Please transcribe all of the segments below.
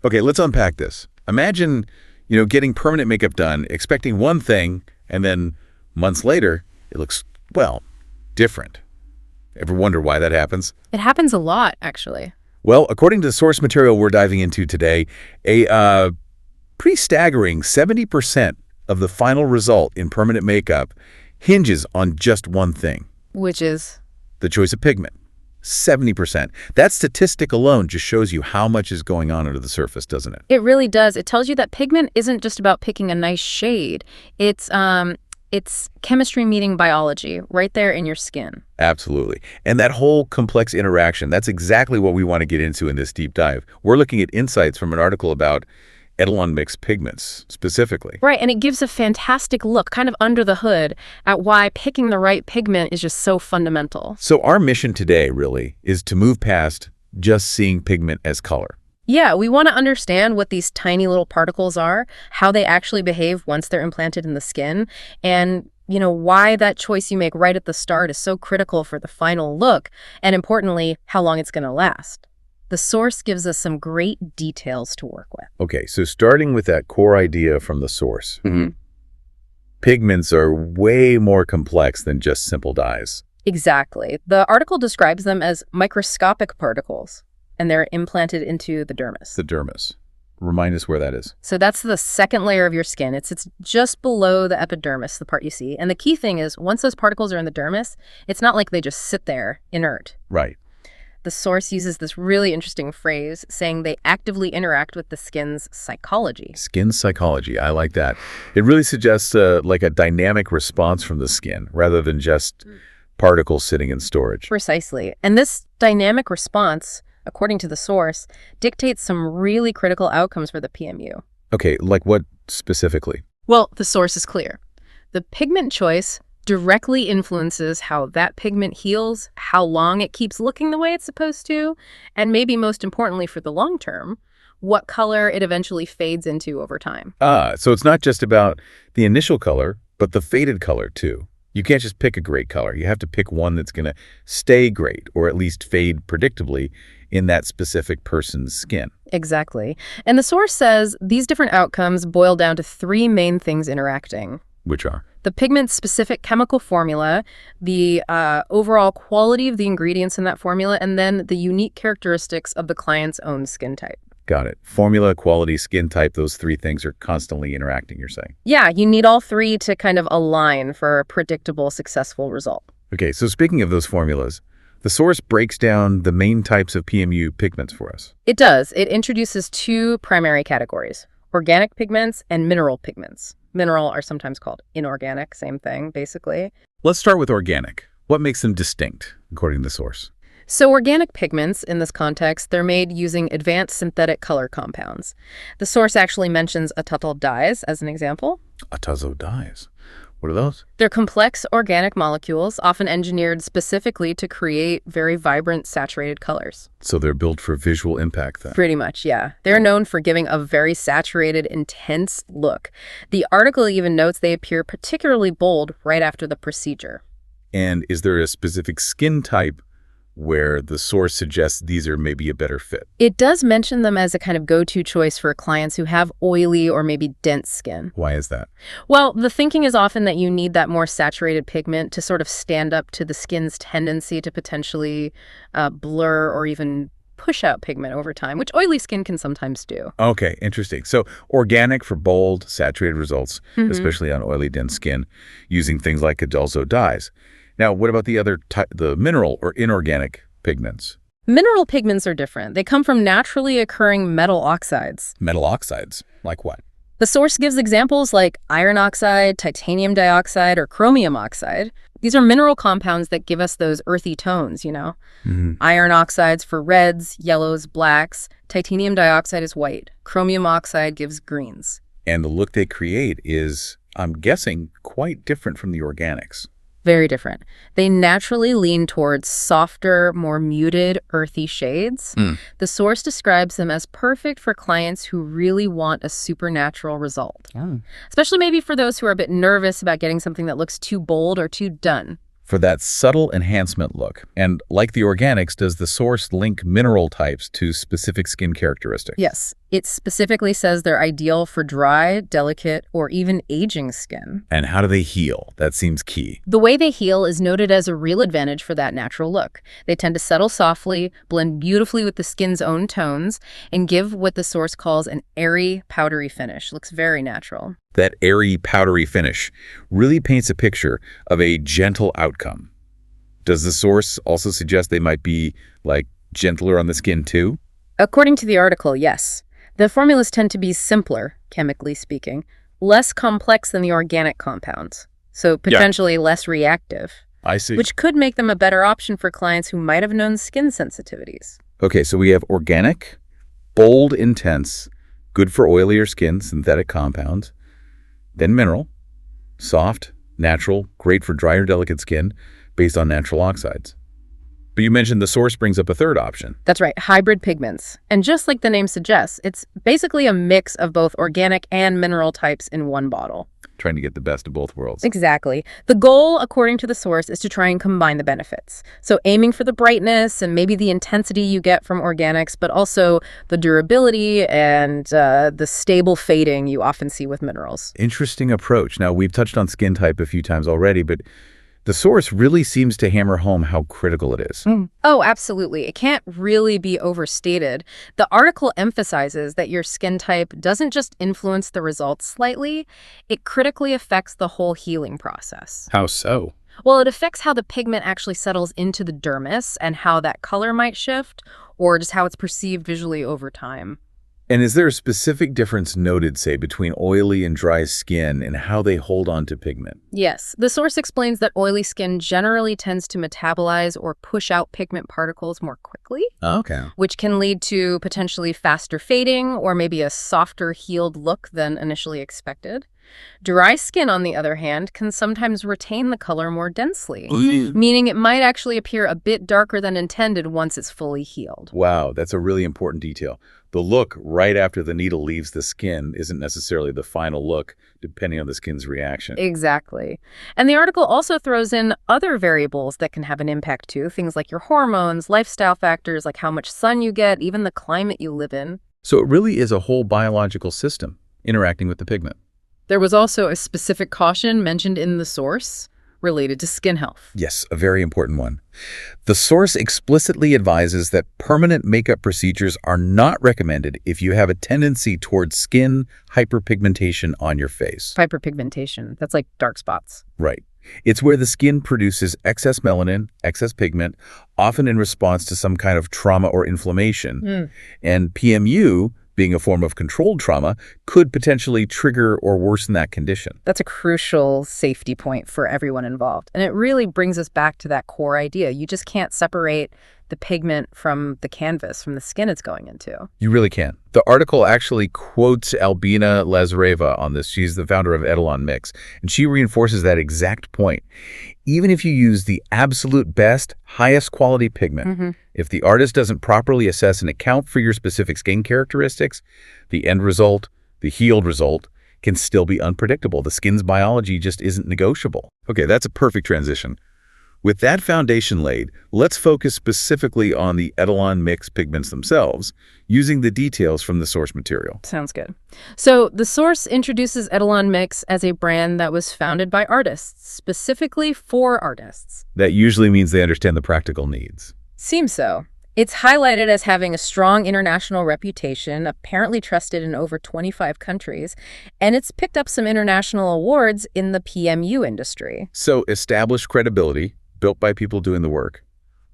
Okay, let's unpack this. Imagine, getting permanent makeup done, expecting one thing, and then months later, it looks, well, different. Ever wonder why that happens? It happens a lot, actually. Well, according to the source material we're diving into today, a pretty staggering 70% of the final result in permanent makeup hinges on just one thing. Which is? The choice of pigment. 70%. That statistic alone just shows you how much is going on under the surface, doesn't it? It really does. It tells you that pigment isn't just about picking a nice shade. It's chemistry meeting biology right there in your skin. Absolutely. And that whole complex interaction, that's exactly what we want to get into in this deep dive. We're looking at insights from an article about Etalon mixed pigments specifically. Right, and it gives a fantastic look, kind of under the hood, at why picking the right pigment is just so fundamental. So our mission today, really, is to move past just seeing pigment as color. Yeah, we want to understand what these tiny little particles are, how they actually behave once they're implanted in the skin, and why that choice you make right at the start is so critical for the final look, and importantly, how long it's going to last. The source gives us some great details to work with. Okay, so starting with that core idea from the source, pigments are way more complex than just simple dyes. Exactly. The article describes them as microscopic particles, and they're implanted into the dermis. The dermis. Remind us where that is. So that's the second layer of your skin. It's just below the epidermis, the part you see. And the key thing is, once those particles are in the dermis, it's not like they just sit there inert. Right. The source uses this really interesting phrase saying they actively interact with the skin's psychology. Skin psychology. I like that. It really suggests like a dynamic response from the skin rather than just particles sitting in storage. Precisely. And this dynamic response, according to the source, dictates some really critical outcomes for the PMU. Okay, like what specifically? Well, the source is clear. The pigment choice directly influences how that pigment heals, how long it keeps looking the way it's supposed to, and maybe most importantly for the long term, what color it eventually fades into over time. So it's not just about the initial color, but the faded color too. You can't just pick a great color. You have to pick one that's going to stay great or at least fade predictably in that specific person's skin. Exactly. And the source says these different outcomes boil down to three main things interacting. Which are? The pigment's specific chemical formula, the overall quality of the ingredients in that formula, and then the unique characteristics of the client's own skin type. Got it. Formula, quality, skin type, those three things are constantly interacting, you're saying? Yeah, you need all three to kind of align for a predictable, successful result. Okay, so speaking of those formulas, the source breaks down the main types of PMU pigments for us. It does. It introduces two primary categories, organic pigments and mineral pigments. Mineral are sometimes called inorganic, same thing, basically. Let's start with organic. What makes them distinct, according to the source? So organic pigments, in this context, they're made using advanced synthetic color compounds. The source actually mentions Etalon dyes as an example. Etalon dyes. What are those? They're complex organic molecules, often engineered specifically to create very vibrant, saturated colors. So they're built for visual impact then? Pretty much, yeah. They're known for giving a very saturated, intense look. The article even notes they appear particularly bold right after the procedure. And is there a specific skin type where the source suggests these are maybe a better fit? It does mention them as a kind of go-to choice for clients who have oily or maybe dense skin. Why is that? Well, the thinking is often that you need that more saturated pigment to sort of stand up to the skin's tendency to potentially blur or even push out pigment over time, which oily skin can sometimes do. Okay, interesting. So organic for bold, saturated results, especially on oily, dense skin, using things like Etalon dyes. Now, what about the other the mineral or inorganic pigments? Mineral pigments are different. They come from naturally occurring metal oxides. Metal oxides? Like what? The source gives examples like iron oxide, titanium dioxide, or chromium oxide. These are mineral compounds that give us those earthy tones, Iron oxides for reds, yellows, blacks. Titanium dioxide is white. Chromium oxide gives greens. And the look they create is, I'm guessing, quite different from the organics. Very different. They naturally lean towards softer, more muted, earthy shades. The source describes them as perfect for clients who really want a supernatural result. Especially maybe for those who are a bit nervous about getting something that looks too bold or too done. for that subtle enhancement look. And like the organics, does the source link mineral types to specific skin characteristics? Yes, it specifically says they're ideal for dry, delicate, or even aging skin. And how do they heal? That seems key. The way they heal is noted as a real advantage for that natural look. They tend to settle softly, blend beautifully with the skin's own tones, and give what the source calls an airy, powdery finish. Looks very natural. That airy, powdery finish really paints a picture of a gentle outcome. Does the source also suggest they might be, like, gentler on the skin too? According to the article, yes. The formulas tend to be simpler, chemically speaking, less complex than the organic compounds, so potentially less reactive. I see. Which could make them a better option for clients who might have known skin sensitivities. Okay, so we have organic, bold, intense, good for oilier skin, synthetic compounds, then mineral, soft, natural, great for drier, delicate skin, based on natural oxides. But you mentioned the source brings up a third option. That's right, hybrid pigments. And just like the name suggests, it's basically a mix of both organic and mineral types in one bottle. Trying to get the best of both worlds. Exactly. The goal, according to the source, is to try and combine the benefits. So aiming for the brightness and maybe the intensity you get from organics, but also the durability and the stable fading you often see with minerals. Interesting approach. Now, we've touched on skin type a few times already, but the source really seems to hammer home how critical it is. Oh, absolutely. It can't really be overstated. The article emphasizes that your skin type doesn't just influence the results slightly, it critically affects the whole healing process. How so? Well, it affects how the pigment actually settles into the dermis and how that color might shift, or just how it's perceived visually over time. And is there a specific difference noted, say, between oily and dry skin and how they hold on to pigment? Yes. The source explains that oily skin generally tends to metabolize or push out pigment particles more quickly, Okay. which can lead to potentially faster fading or maybe a softer healed look than initially expected. Dry skin, on the other hand, can sometimes retain the color more densely, meaning it might actually appear a bit darker than intended once it's fully healed. Wow, that's a really important detail. The look right after the needle leaves the skin isn't necessarily the final look, depending on the skin's reaction. Exactly. And the article also throws in other variables that can have an impact too, things like your hormones, lifestyle factors, like how much sun you get, even the climate you live in. So it really is a whole biological system interacting with the pigment. There was also a specific caution mentioned in the source related to skin health. Yes, a very important one. The source explicitly advises that permanent makeup procedures are not recommended if you have a tendency towards skin hyperpigmentation on your face. Hyperpigmentation, that's like dark spots. Right. It's where the skin produces excess melanin, excess pigment, often in response to some kind of trauma or inflammation. And PMU, being a form of controlled trauma, could potentially trigger or worsen that condition. That's a crucial safety point for everyone involved. And it really brings us back to that core idea. You just can't separate the pigment from the canvas, from the skin it's going into. You really can. The article actually quotes Albina Lazareva on this. She's the founder of Etalon Mix, and she reinforces that exact point. Even if you use the absolute best, highest quality pigment, if the artist doesn't properly assess and account for your specific skin characteristics, the end result, the healed result, can still be unpredictable. The skin's biology just isn't negotiable. Okay, that's a perfect transition. With that foundation laid, let's focus specifically on the Etalon Mix pigments themselves, using the details from the source material. Sounds good. So the source introduces Etalon Mix as a brand that was founded by artists, specifically for artists. That usually means they understand the practical needs. Seems so. It's highlighted as having a strong international reputation, apparently trusted in over 25 countries, and it's picked up some international awards in the PMU industry. So established credibility, built by people doing the work.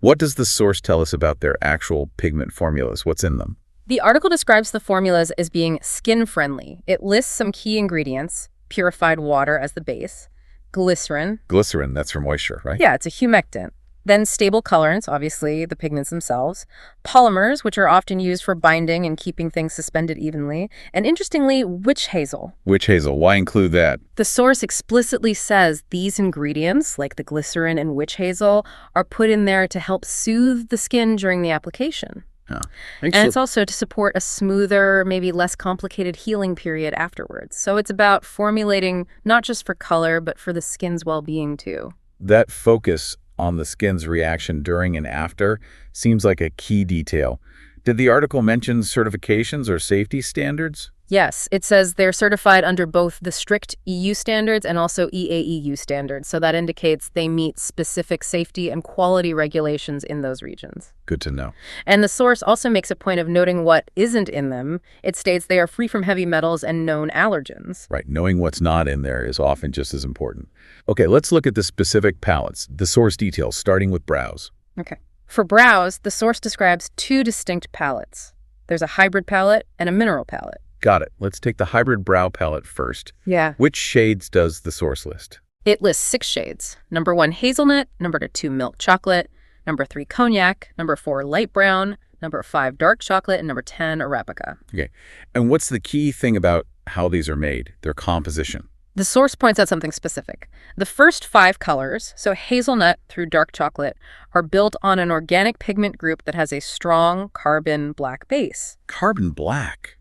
What does the source tell us about their actual pigment formulas? What's in them? The article describes the formulas as being skin-friendly. It lists some key ingredients: purified water as the base, glycerin. Glycerin, that's for moisture, right? Yeah, it's a humectant. Then stable colorants, obviously, the pigments themselves. Polymers, which are often used for binding and keeping things suspended evenly. And interestingly, witch hazel. Witch hazel, why include that? The source explicitly says these ingredients, like the glycerin and witch hazel, are put in there to help soothe the skin during the application. Oh. And it's also to support a smoother, maybe less complicated healing period afterwards. So it's about formulating not just for color, but for the skin's well-being too. That focus on the skin's reaction during and after seems like a key detail. Did the article mention certifications or safety standards? Yes, it says they're certified under both the strict EU standards and also EAEU standards, so that indicates they meet specific safety and quality regulations in those regions. Good to know. And the source also makes a point of noting what isn't in them. It states they are free from heavy metals and known allergens. Right, knowing what's not in there is often just as important. Okay, let's look at the specific palettes, the source details, starting with brows. Okay. For brows, the source describes two distinct palettes. There's a hybrid palette and a mineral palette. Got it. Let's take the hybrid brow palette first. Yeah. Which shades does the source list? It lists 6 shades. Number 1, hazelnut. Number 2, milk chocolate. Number 3, cognac. Number 4, light brown. Number 5, dark chocolate. And number 10, Arabica. Okay. And what's the key thing about how these are made, their composition? The source points out something specific. The first 5 colors, so hazelnut through dark chocolate, are built on an organic pigment group that has a strong carbon black base. Carbon black.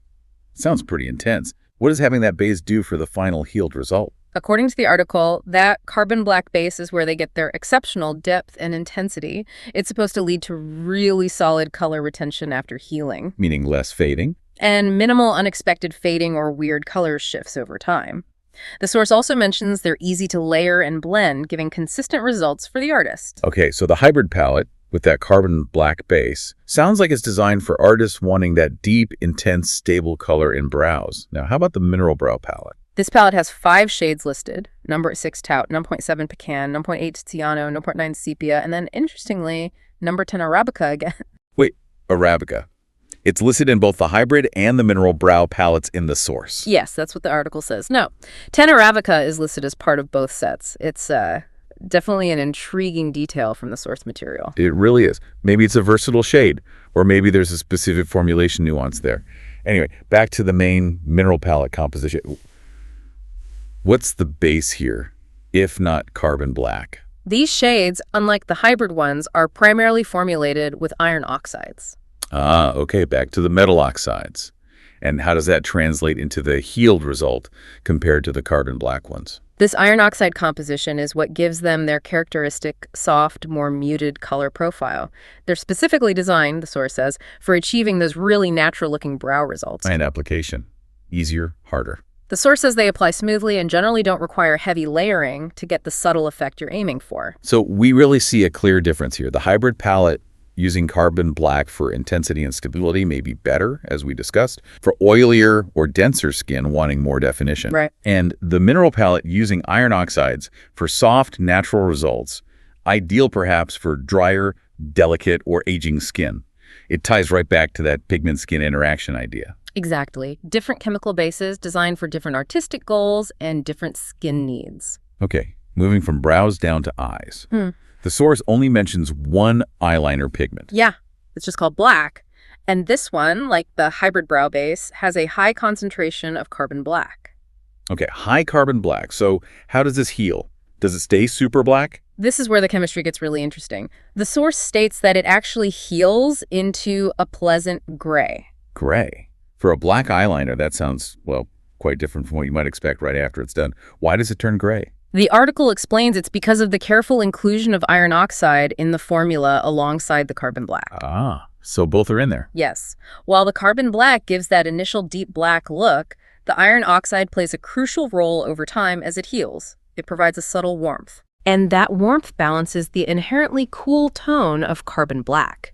Sounds pretty intense. What does having that base do for the final healed result? According to the article, that carbon black base is where they get their exceptional depth and intensity. It's supposed to lead to really solid color retention after healing. Meaning less fading? And minimal unexpected fading or weird color shifts over time. The source also mentions they're easy to layer and blend, giving consistent results for the artist. Okay, so the hybrid palette with that carbon black base sounds like it's designed for artists wanting that deep, intense, stable color in brows. Now, how about the mineral brow palette? This palette has 5 shades listed. Number 6 Tout, number 7 Pecan, number 8 Tiziano, number 9 Sepia, and then, interestingly, number 10 Arabica again. Wait, Arabica. It's listed in both the hybrid and the mineral brow palettes in the source. Yes, that's what the article says. No, 10 Arabica is listed as part of both sets. It's definitely an intriguing detail from the source material. It really is. Maybe it's a versatile shade, or maybe there's a specific formulation nuance there. Anyway, back to the main mineral palette composition. What's the base here, if not carbon black? These shades, unlike the hybrid ones, are primarily formulated with iron oxides. Ah, okay, back to the metal oxides. And how does that translate into the healed result compared to the carbon black ones? This iron oxide composition is what gives them their characteristic, soft, more muted color profile. They're specifically designed, the source says, for achieving those really natural-looking brow results. And application. Easier, harder. The source says they apply smoothly and generally don't require heavy layering to get the subtle effect you're aiming for. So we really see a clear difference here. The hybrid palette using carbon black for intensity and stability may be better, as we discussed, for oilier or denser skin wanting more definition. Right. And the mineral palette using iron oxides for soft, natural results, ideal perhaps for drier, delicate, or aging skin. It ties right back to that pigment-skin interaction idea. Exactly. Different chemical bases designed for different artistic goals and different skin needs. Okay, moving from brows down to eyes. The source only mentions one eyeliner pigment. Yeah, it's just called black. And this one, like the hybrid brow base, has a high concentration of carbon black. Okay, high carbon black. So how does this heal? Does it stay super black? This is where the chemistry gets really interesting. The source states that it actually heals into a pleasant gray. Gray. For a black eyeliner, that sounds, well, quite different from what you might expect right after it's done. Why does it turn gray? The article explains it's because of the careful inclusion of iron oxide in the formula alongside the carbon black. Ah, so both are in there. Yes. While the carbon black gives that initial deep black look, the iron oxide plays a crucial role over time as it heals. It provides a subtle warmth. And that warmth balances the inherently cool tone of carbon black.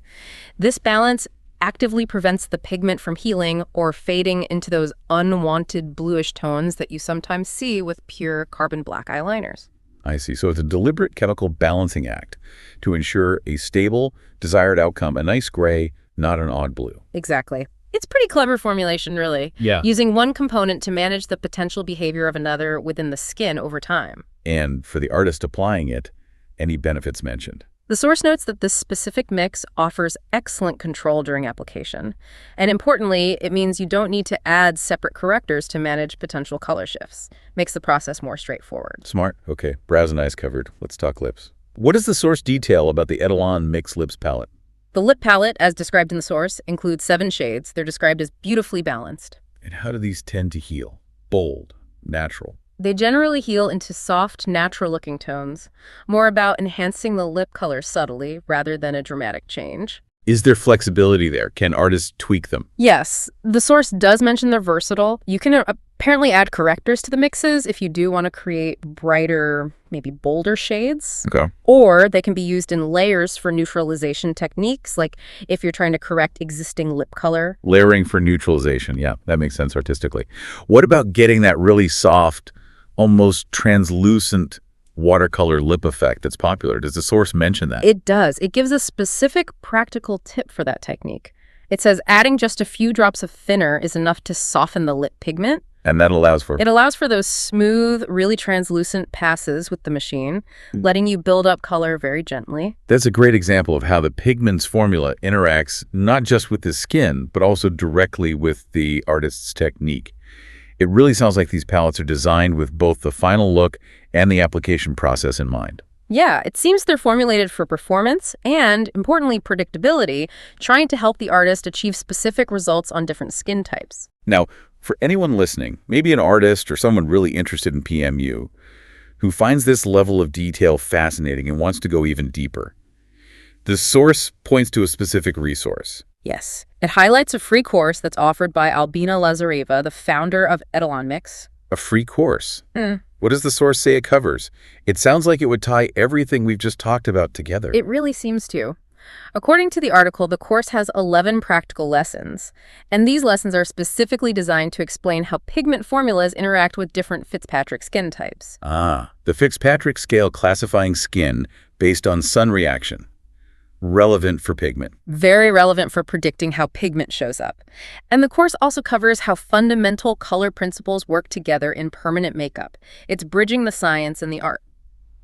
This balance actively prevents the pigment from healing or fading into those unwanted bluish tones that you sometimes see with pure carbon black eyeliners. I see. So it's a deliberate chemical balancing act to ensure a stable, desired outcome, a nice gray, not an odd blue. Exactly. It's pretty clever formulation, really. Yeah. Using one component to manage the potential behavior of another within the skin over time. And for the artist applying it, any benefits mentioned. The source notes that this specific mix offers excellent control during application. And importantly, it means you don't need to add separate correctors to manage potential color shifts. Makes the process more straightforward. Smart. Okay, brows and eyes covered. Let's talk lips. What does the source detail about the Etalon Mixed Lips palette? The lip palette, as described in the source, includes 7 shades. They're described as beautifully balanced. And how do these tend to heal? Bold, natural. They generally heal into soft, natural-looking tones, more about enhancing the lip color subtly rather than a dramatic change. Is there flexibility there? Can artists tweak them? Yes, the source does mention they're versatile. You can apparently add correctors to the mixes if you do want to create brighter, maybe bolder shades. Okay. Or they can be used in layers for neutralization techniques, like if you're trying to correct existing lip color. Layering for neutralization. Yeah, that makes sense artistically. What about getting that really soft, almost translucent watercolor lip effect that's popular? Does the source mention that? It does. It gives a specific practical tip for that technique. It says adding just a few drops of thinner is enough to soften the lip pigment. And that allows for? It allows for those smooth, really translucent passes with the machine, letting you build up color very gently. That's a great example of how the Pigments formula interacts not just with the skin, but also directly with the artist's technique. It really sounds like these palettes are designed with both the final look and the application process in mind. Yeah, it seems they're formulated for performance and, importantly, predictability, trying to help the artist achieve specific results on different skin types. Now, for anyone listening, maybe an artist or someone really interested in PMU, who finds this level of detail fascinating and wants to go even deeper, the source points to a specific resource. Yes. It highlights a free course that's offered by Albina Lazareva, the founder of Etalon Mix. A free course? What does the source say it covers? It sounds like it would tie everything we've just talked about together. It really seems to. According to the article, the course has 11 practical lessons, and these lessons are specifically designed to explain how pigment formulas interact with different Fitzpatrick skin types. The Fitzpatrick scale classifying skin based on sun reaction. Relevant for pigment. Very relevant for predicting how pigment shows up. And the course also covers how fundamental color principles work together in permanent makeup. It's bridging the science and the art.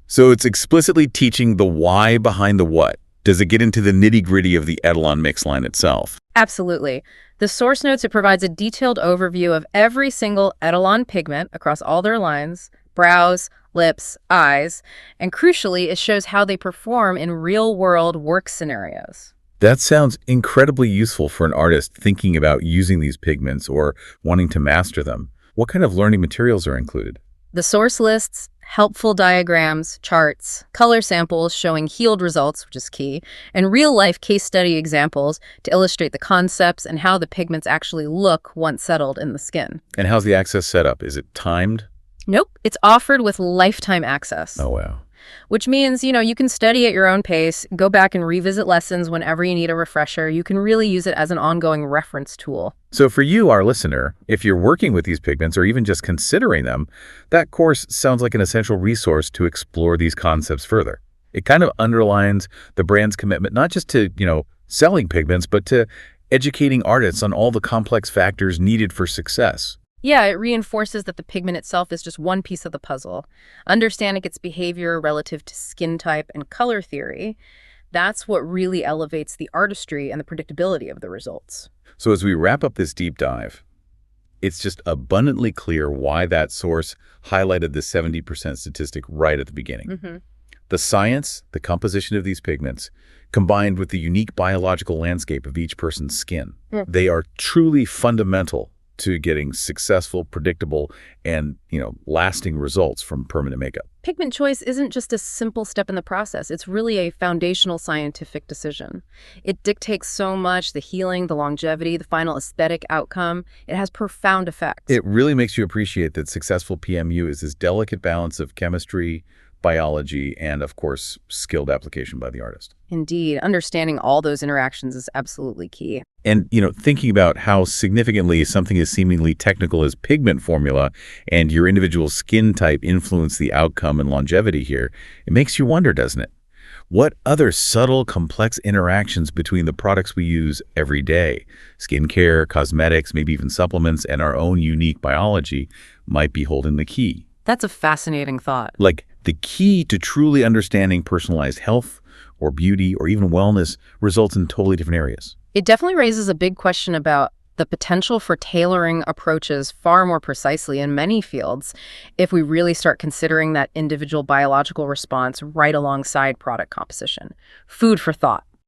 So it's explicitly teaching the why behind the what. Does it get into the nitty-gritty of the Etalon mix line itself? Absolutely. The source notes it provides a detailed overview of every single Etalon pigment across all their lines, brows, lips, eyes, and crucially, it shows how they perform in real-world work scenarios. That sounds incredibly useful for an artist thinking about using these pigments or wanting to master them. What kind of learning materials are included? The source lists helpful diagrams, charts, color samples showing healed results, which is key, and real-life case study examples to illustrate the concepts and how the pigments actually look once settled in the skin. And how's the access set up? Is it timed? Nope, it's offered with lifetime access. Oh, wow. Which means, you can study at your own pace, go back and revisit lessons whenever you need a refresher. You can really use it as an ongoing reference tool. So for you, our listener, if you're working with these pigments or even just considering them, that course sounds like an essential resource to explore these concepts further. It kind of underlines the brand's commitment not just to, selling pigments, but to educating artists on all the complex factors needed for success. Yeah, it reinforces that the pigment itself is just one piece of the puzzle. Understanding its behavior relative to skin type and color theory, that's what really elevates the artistry and the predictability of the results. So as we wrap up this deep dive, it's just abundantly clear why that source highlighted the 70% statistic right at the beginning. The science, the composition of these pigments, combined with the unique biological landscape of each person's skin, they are truly fundamental to getting successful, predictable, and, lasting results from permanent makeup. Pigment choice isn't just a simple step in the process. It's really a foundational scientific decision. It dictates so much: the healing, the longevity, the final aesthetic outcome. It has profound effects. It really makes you appreciate that successful PMU is this delicate balance of chemistry, biology, and, of course, skilled application by the artist. Indeed. Understanding all those interactions is absolutely key. And, thinking about how significantly something as seemingly technical as pigment formula and your individual skin type influence the outcome and longevity here, it makes you wonder, doesn't it? What other subtle, complex interactions between the products we use every day, skincare, cosmetics, maybe even supplements, and our own unique biology might be holding the key? That's a fascinating thought. Like the key to truly understanding personalized health or beauty or even wellness results in totally different areas. It definitely raises a big question about the potential for tailoring approaches far more precisely in many fields if we really start considering that individual biological response right alongside product composition. Food for thought.